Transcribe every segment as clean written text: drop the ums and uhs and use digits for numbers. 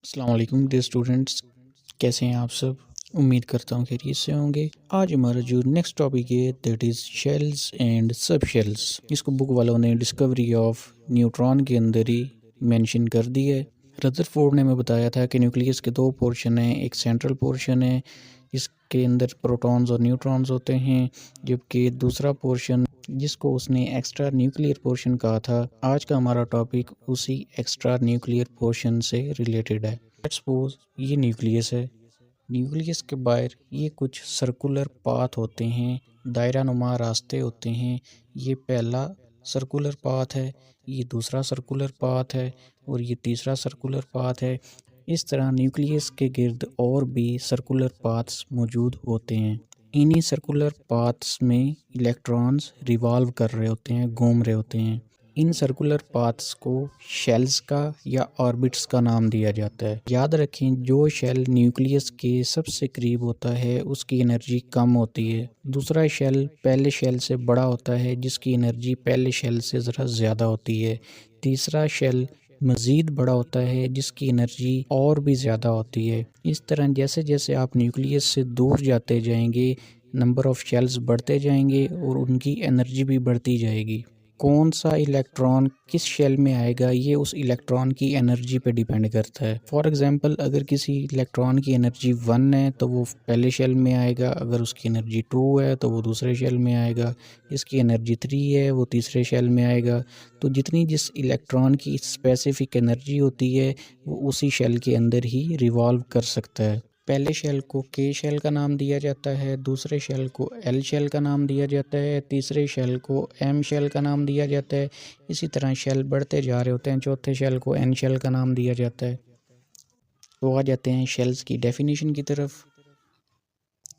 अस्सलाम वालेकुम dear students, कैसे हैं आप सब। उम्मीद करता हूँ खैरियत से होंगे। आज हमारा जो नेक्स्ट टॉपिक है दैट इज़ शेल्स एंड सब शेल्स। इसको बुक वालों ने डिस्कवरी ऑफ न्यूट्रॉन के अंदर ही मेंशन कर दी है। रदरफोर्ड ने हमें बताया था कि न्यूक्लियस के दो पोर्शन हैं, एक सेंट्रल पोर्शन है इसके अंदर प्रोटॉन्स और न्यूट्रॉन्स होते हैं, जबकि दूसरा पोर्शन जिसको उसने एक्स्ट्रा न्यूक्लियर पोर्शन कहा था। आज का हमारा टॉपिक उसी एक्स्ट्रा न्यूक्लियर पोर्शन से रिलेटेड है। लेट्स सपोज ये न्यूक्लियस है। न्यूक्लियस के बाहर ये कुछ सर्कुलर पाथ होते हैं, दायरा नुमा रास्ते होते हैं। ये पहला सर्कुलर पाथ है, ये दूसरा सर्कुलर पाथ है और ये तीसरा सर्कुलर पाथ है। इस तरह न्यूक्लियस के गिर्द और भी सर्कुलर पाथ्स मौजूद होते हैं। इन्हीं सर्कुलर पाथ्स में इलेक्ट्रॉन्स रिवॉल्व कर रहे होते हैं, घूम रहे होते हैं। इन सर्कुलर पाथ्स को शेल्स का या ऑर्बिट्स का नाम दिया जाता है। याद रखें, जो शेल न्यूक्लियस के सबसे करीब होता है उसकी एनर्जी कम होती है। दूसरा शेल पहले शेल से बड़ा होता है जिसकी एनर्जी पहले शेल से ज़रा ज़्यादा होती है। तीसरा शेल मज़ीद बड़ा होता है जिसकी एनर्जी और भी ज़्यादा होती है। इस तरह जैसे जैसे आप न्यूक्लियस से दूर जाते जाएंगे, नंबर ऑफ़ शेल्स बढ़ते जाएंगे और उनकी एनर्जी भी बढ़ती जाएगी। कौन सा इलेक्ट्रॉन किस शेल में आएगा ये उस इलेक्ट्रॉन की एनर्जी पे डिपेंड करता है। फॉर एग्जांपल, अगर किसी इलेक्ट्रॉन की एनर्जी 1 है तो वो पहले शेल में आएगा, अगर उसकी एनर्जी 2 है तो वो दूसरे शेल में आएगा, इसकी एनर्जी 3 है वो तीसरे शेल में आएगा। तो जितनी जिस इलेक्ट्रॉन की स्पेसिफिक एनर्जी होती है वो उसी शेल के अंदर ही रिवॉल्व कर सकता है। पहले शेल को के शेल का नाम दिया जाता है, दूसरे शेल को एल शेल का नाम दिया जाता है, तीसरे शेल को एम शेल का नाम दिया जाता है। इसी तरह शेल बढ़ते जा रहे होते हैं, चौथे शेल को एन शेल का नाम दिया जाता है। तो आ जाते हैं शेल्स की डेफिनेशन की तरफ।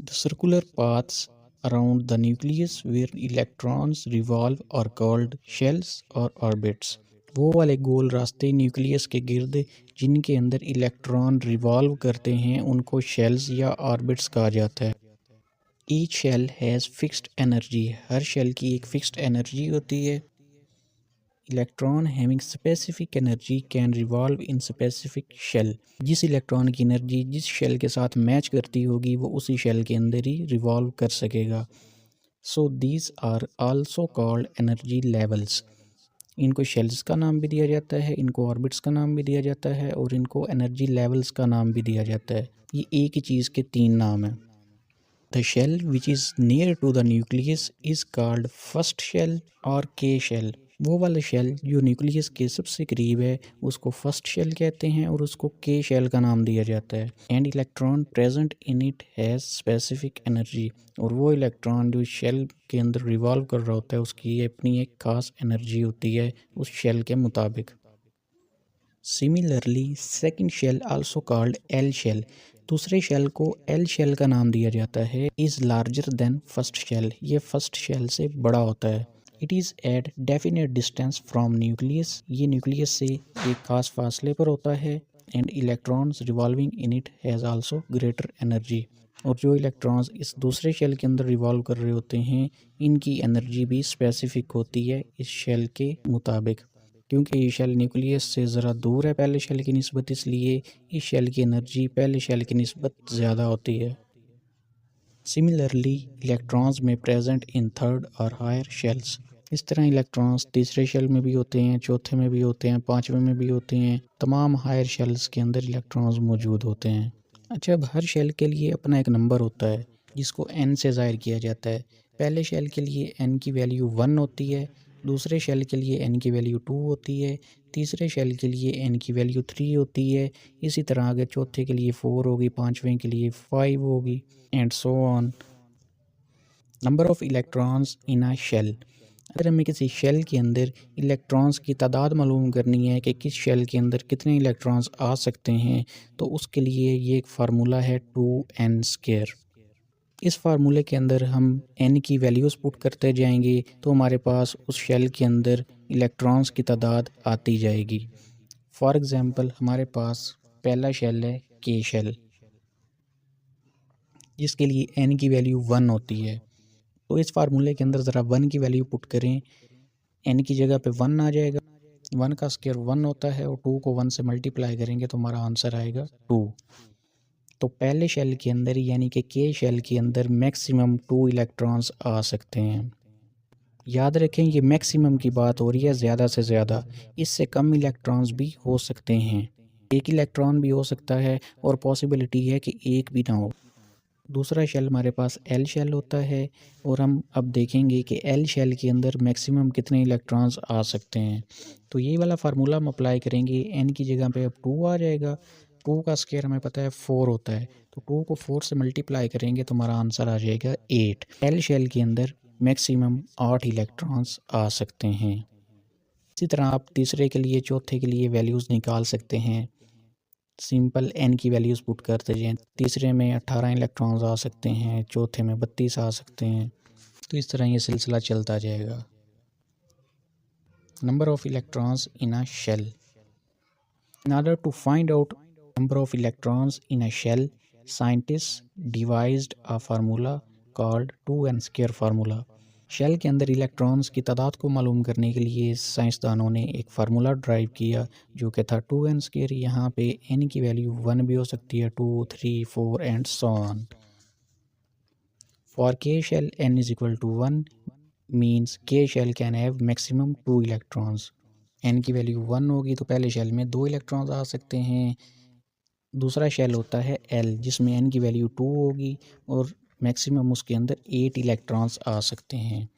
The circular paths around the nucleus where electrons revolve are called shells और ऑर्बिट्स। वो वाले गोल रास्ते न्यूक्लियस के गिर्द जिनके अंदर इलेक्ट्रॉन रिवॉल्व करते हैं उनको शेल्स या ऑर्बिट्स कहा जाता है। Each shell has fixed energy. हर शेल की एक फिक्स्ड एनर्जी होती है। Electron having specific energy can revolve in specific shell. जिस इलेक्ट्रॉन की एनर्जी जिस शेल के साथ मैच करती होगी वो उसी शेल के अंदर ही रिवॉल्व कर सकेगा। So these are also called energy levels. इनको शेल्स का नाम भी दिया जाता है, इनको ऑर्बिट्स का नाम भी दिया जाता है और इनको एनर्जी लेवल्स का नाम भी दिया जाता है। ये एक ही चीज़ के 3 नाम हैं। The shell which is near to the nucleus is called first shell और के शेल। वो वाला शेल जो न्यूक्लियस के सबसे करीब है उसको फर्स्ट शेल कहते हैं और उसको के शेल का नाम दिया जाता है। And electron present in it has specific energy. और वो इलेक्ट्रॉन जो शेल के अंदर रिवॉल्व कर रहा होता है उसकी अपनी एक खास एनर्जी होती है उस शेल के मुताबिक। Similarly second shell also called L shell. दूसरे शेल को एल शेल का नाम दिया जाता है। Is larger than first shell. ये फर्स्ट शेल से बड़ा होता है। It is at definite distance from nucleus. ये न्यूक्लियस से एक खास फासले पर होता है। And electrons revolving in it has also greater energy. और जो इलेक्ट्रॉन्स इस दूसरे शेल के अंदर रिवॉल्व कर रहे होते हैं इनकी एनर्जी भी स्पेसिफिक होती है इस शेल के मुताबिक। क्योंकि ये शेल न्यूक्लियस से ज़रा दूर है पहले शेल की निस्बत, इसलिए इस शेल की एनर्जी पहले शेल की निस्बत ज़्यादा होती है। सिमिलरली इलेक्ट्रॉन्स में प्रेजेंट इन थर्ड और हायर शेल्स। इस तरह इलेक्ट्रॉन्स तीसरे शेल में भी होते हैं, चौथे में भी होते हैं, पाँचवें में भी होते हैं। तमाम हायर शेल्स के अंदर इलेक्ट्रॉन्स मौजूद होते हैं। अच्छा, अब हर शेल के लिए अपना एक नंबर होता है जिसको n से ज़ाहिर किया जाता है। पहले शेल के लिए n की वैल्यू 1 होती है, दूसरे शेल के लिए n की वैल्यू 2 होती है, तीसरे शेल के लिए n की वैल्यू 3 होती है। इसी तरह आगे चौथे के लिए 4 होगी, पाँचवें के लिए 5 होगी and so on. Number of electrons in a shell. अगर हमें किसी शेल के अंदर इलेक्ट्रॉन्स की तादाद मालूम करनी है कि किस शेल के अंदर कितने इलेक्ट्रॉन्स आ सकते हैं तो उसके लिए ये एक फार्मूला है 2n²। इस फार्मूले के अंदर हम n की वैल्यूज़ पुट करते जाएंगे तो हमारे पास उस शेल के अंदर इलेक्ट्रॉन्स की तादाद आती जाएगी। फॉर एग्ज़ाम्पल, हमारे पास पहला शेल है के शेल जिसके लिए n की वैल्यू 1 होती है। तो इस फार्मूले के अंदर ज़रा 1 की वैल्यू पुट करें, n की जगह पे 1 आ जाएगा। 1 का स्क्वायर 1 होता है और 2 को 1 से मल्टीप्लाई करेंगे तो हमारा आंसर आएगा 2। तो पहले शेल के अंदर यानी कि के शेल के अंदर मैक्सिमम 2 इलेक्ट्रॉन्स आ सकते हैं। याद रखें ये मैक्सिमम की बात हो रही है, ज़्यादा से ज़्यादा। इससे कम इलेक्ट्रॉन्स भी हो सकते हैं, एक इलेक्ट्रॉन भी हो सकता है और पॉसिबिलिटी है कि एक भी ना हो। दूसरा शेल हमारे पास एल शेल होता है और हम अब देखेंगे कि एल शेल के अंदर मैक्सिमम कितने इलेक्ट्रॉन्स आ सकते हैं। तो ये वाला फार्मूला हम अप्लाई करेंगे, एन की जगह पे अब 2 आ जाएगा। 2 का स्क्वायर हमें पता है 4 होता है, तो 2 को 4 से मल्टीप्लाई करेंगे तो हमारा आंसर आ जाएगा 8। एल शेल के अंदर मैक्सिमम 8 इलेक्ट्रॉन्स आ सकते हैं। इसी तरह आप तीसरे के लिए, चौथे के लिए वैल्यूज़ निकाल सकते हैं। सिंपल एन की वैल्यूज़ पुट कर दीजिए। तीसरे में 18 इलेक्ट्रॉन्स आ सकते हैं, चौथे में 32 आ सकते हैं। तो इस तरह ये सिलसिला चलता जाएगा। Number of electrons in a shell. In order to find out number of electrons in a shell, scientists devised a formula called 2n square formula. Shell के अंदर इलेक्ट्रॉन्स की तादाद को मालूम करने के लिए साइंसदानों ने एक फार्मूला ड्राइव किया जो कि था 2n स्क्वायर। यहाँ पे n की वैल्यू 1 भी हो सकती है, 2, 3, 4 and so on. For k shell n is equal to 1 means k shell can have maximum 2 electrons. n की वैल्यू 1 होगी तो पहले शेल में 2 इलेक्ट्रॉन्स आ सकते हैं। दूसरा शेल होता है l जिसमें n की वैल्यू 2 होगी और मैक्सिमम उसके अंदर 8 इलेक्ट्रॉन्स आ सकते हैं।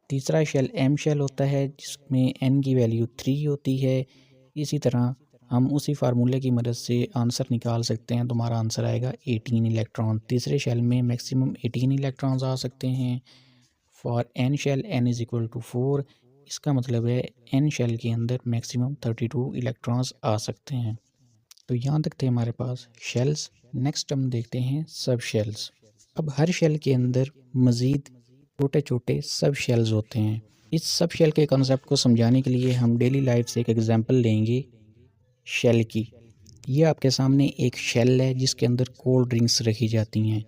तीसरा शेल m शेल होता है जिसमें n की वैल्यू 3 होती है। इसी तरह हम उसी फार्मूले की मदद से आंसर निकाल सकते हैं, तो हमारा आंसर आएगा 18 इलेक्ट्रॉन। तीसरे शेल में मैक्सिमम 18 इलेक्ट्रॉन्स आ सकते हैं। For n shell n is equal to 4, इसका मतलब है n शेल के अंदर मैक्सिमम 32 इलेक्ट्रॉन्स आ सकते हैं। तो यहाँ तक थे हमारे पास शेल्स। नेक्स्ट हम देखते हैं सब शेल्स। अब हर शेल के अंदर मज़ीद छोटे छोटे सब शेल्स होते हैं। इस सब शेल के कॉन्सेप्ट को समझाने के लिए हम डेली लाइफ से एक एग्जांपल लेंगे शेल की। ये आपके सामने एक शेल है जिसके अंदर कोल्ड ड्रिंक्स रखी जाती हैं।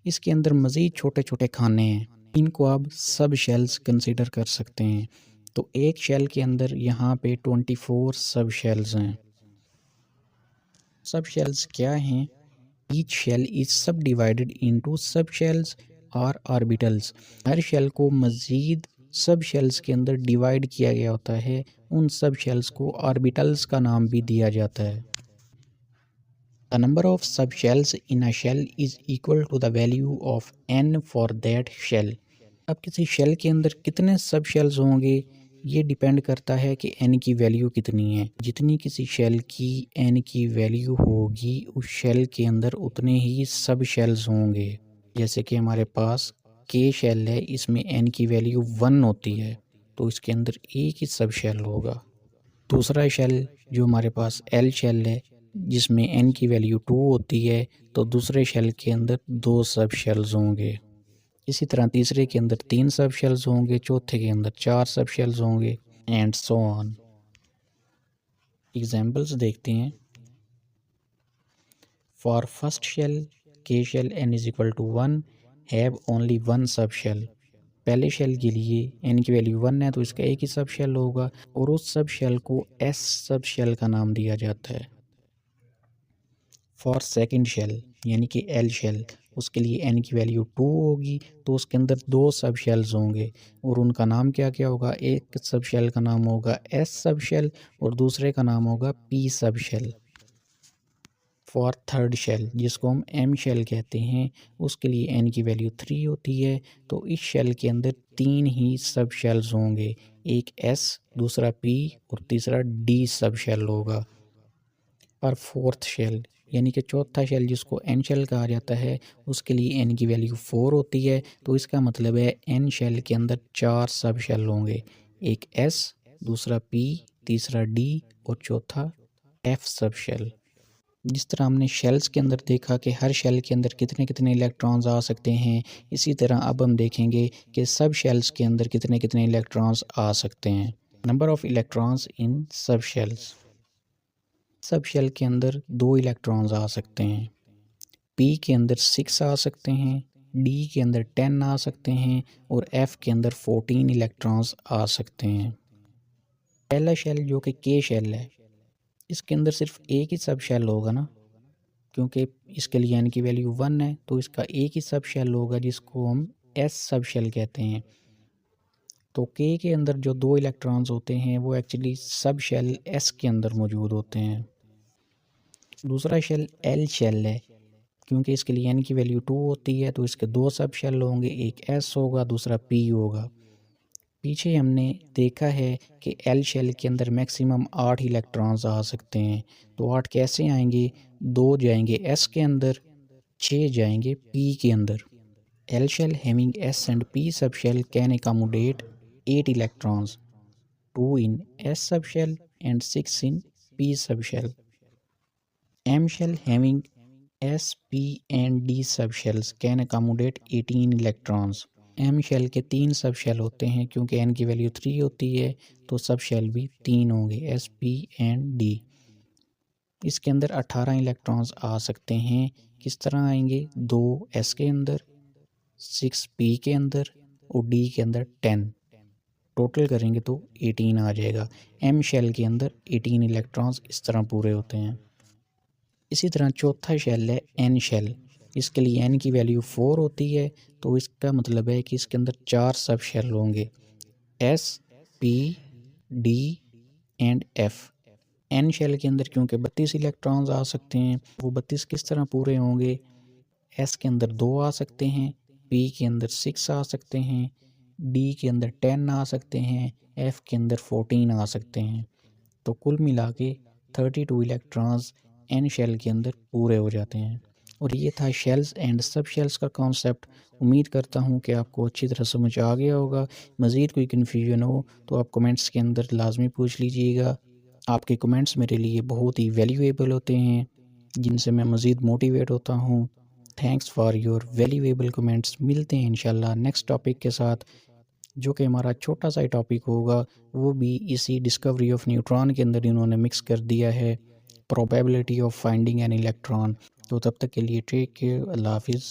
इसके अंदर मज़ीद छोटे छोटे खाने हैं, इनको आप सब शेल्स कंसीडर कर सकते हैं। तो एक शेल के अंदर यहाँ पे 24 सब शेल्स हैं। सब शेल्स क्या हैं? ईच शेल इज सब डिवाइडेड इनटू सब शेल्स और ऑर्बिटल्स। हर शेल को मज़ीद सब शेल्स के अंदर डिवाइड किया गया होता है। उन सब शेल्स को ऑर्बिटल्स का नाम भी दिया जाता है। The number of subshells in a shell is equal to the value of n for that shell. अब किसी शेल के अंदर कितने सब शेल्स होंगे ये डिपेंड करता है कि n की वैल्यू कितनी है। जितनी किसी शेल की n की वैल्यू होगी उस शेल के अंदर उतने ही सब शेल्स होंगे। जैसे कि हमारे पास k शेल है, इसमें n की वैल्यू 1 होती है तो इसके अंदर एक ही सब शेल होगा। दूसरा शेल जो हमारे पास l शेल है जिसमें n की वैल्यू 2 होती है तो दूसरे शेल के अंदर 2 सब शेल्स होंगे। इसी तरह तीसरे के अंदर 3 सब शेल्स होंगे, चौथे के अंदर 4 सब शेल्स होंगे एंड सो ऑन। एग्जांपल्स देखते हैं। For first shell k shell n is equal to 1 have only 1 sub shell. पहले शेल के लिए n की वैल्यू 1 है तो इसका एक ही सब शेल होगा और उस सब शेल को s सब शेल का नाम दिया जाता है। फॉर सेकंड शेल यानी कि l शेल, उसके लिए n की वैल्यू 2 होगी तो उसके अंदर 2 सब शेल्स होंगे और उनका नाम क्या क्या होगा? एक सब शेल का नाम होगा s सब शेल और दूसरे का नाम होगा p सब शेल। फॉर थर्ड शेल जिसको हम m शेल कहते हैं, उसके लिए n की वैल्यू 3 होती है तो इस शेल के अंदर 3 ही सब शेल्स होंगे, एक s, दूसरा p और तीसरा d सब शेल होगा। और फोर्थ शेल यानी कि चौथा शेल जिसको n शेल कहा जाता है, उसके लिए n की वैल्यू 4 होती है तो इसका मतलब है n शेल के अंदर 4 सब शेल होंगे, एक s, दूसरा p, तीसरा d और चौथा f सब शेल। जिस तरह हमने शेल्स के अंदर देखा कि हर शेल के अंदर कितने कितने इलेक्ट्रॉन्स आ सकते हैं, इसी तरह अब हम देखेंगे कि सब शेल्स के अंदर कितने कितने इलेक्ट्रॉन्स आ सकते हैं। नंबर ऑफ इलेक्ट्रॉन्स इन सब शेल्स। सब शेल के अंदर 2 इलेक्ट्रॉन्स आ सकते हैं, p के अंदर 6 आ सकते हैं, d के अंदर 10 आ सकते हैं और f के अंदर 14 इलेक्ट्रॉन्स आ सकते हैं। पहला शेल जो कि के शेल है, इसके अंदर सिर्फ एक ही सब शेल होगा ना, क्योंकि इसके लिए n की वैल्यू 1 है, तो इसका एक ही सब शेल होगा जिसको हम s सब शेल कहते हैं। तो के के अंदर जो 2 इलेक्ट्रॉन्स होते हैं वो एक्चुअली सब शेल s के अंदर मौजूद होते हैं। दूसरा शेल l शेल है, क्योंकि इसके लिए n की वैल्यू 2 होती है, तो इसके 2 सब शेल होंगे, एक s होगा दूसरा p होगा। पीछे हमने देखा है कि एल शेल के अंदर मैक्सिमम 8 इलेक्ट्रॉन्स आ सकते हैं। तो 8 कैसे आएंगे? 2 जाएंगे एस के अंदर, 6 जाएंगे पी के अंदर। L shell having S and P sub shell can accommodate 8 electrons, 2 in S sub shell and 6 in P sub shell. M shell having S P and D sub shells can accommodate 18 electrons. M shell के 3 सब shell होते हैं, क्योंकि N की value 3 होती है तो सब शेल भी 3 होंगे, एस पी एंड डी। इसके अंदर 18 इलेक्ट्रॉन्स आ सकते हैं। किस तरह आएंगे? 2 एस के अंदर, 6 पी के अंदर और डी के अंदर 10। टोटल करेंगे तो 18 आ जाएगा। एम शेल के अंदर 18 इलेक्ट्रॉन्स इस तरह पूरे होते हैं। इसी तरह चौथा शेल है एन शेल। इसके लिए एन की वैल्यू 4 होती है, तो इसका मतलब है कि इसके अंदर 4 सब शेल होंगे, S P D and F. N shell के अंदर क्योंकि 32 इलेक्ट्रॉन्स आ सकते हैं, वो 32 किस तरह पूरे होंगे? एस के अंदर 2 आ सकते हैं, पी के अंदर 6 आ सकते हैं, डी के अंदर 10 आ सकते हैं, एफ के अंदर 14 आ सकते हैं। तो कुल मिला के 32 इलेक्ट्रॉन्स एन शेल के अंदर पूरे हो जाते हैं। और ये था शेल्स एंड सब शेल्स का कॉन्सेप्ट। उम्मीद करता हूँ कि आपको अच्छी तरह समझ आ गया होगा। मज़ीद कोई कन्फ्यूजन हो तो आप कमेंट्स के अंदर लाजमी पूछ लीजिएगा। आपके कमेंट्स मेरे लिए बहुत ही वैल्यूएबल होते हैं, जिनसे मैं मज़ीद मोटिवेट होता हूँ। Thanks for your valuable comments. मिलते हैं इंशाल्लाह नेक्स्ट टॉपिक के साथ, जो कि हमारा छोटा सा टॉपिक होगा, वो भी इसी डिस्कवरी ऑफ न्यूट्रॉन के अंदर इन्होंने मिक्स कर दिया है, probability of finding an electron. तो तब तक के लिए टेक केयर, अल्लाह हाफिज़।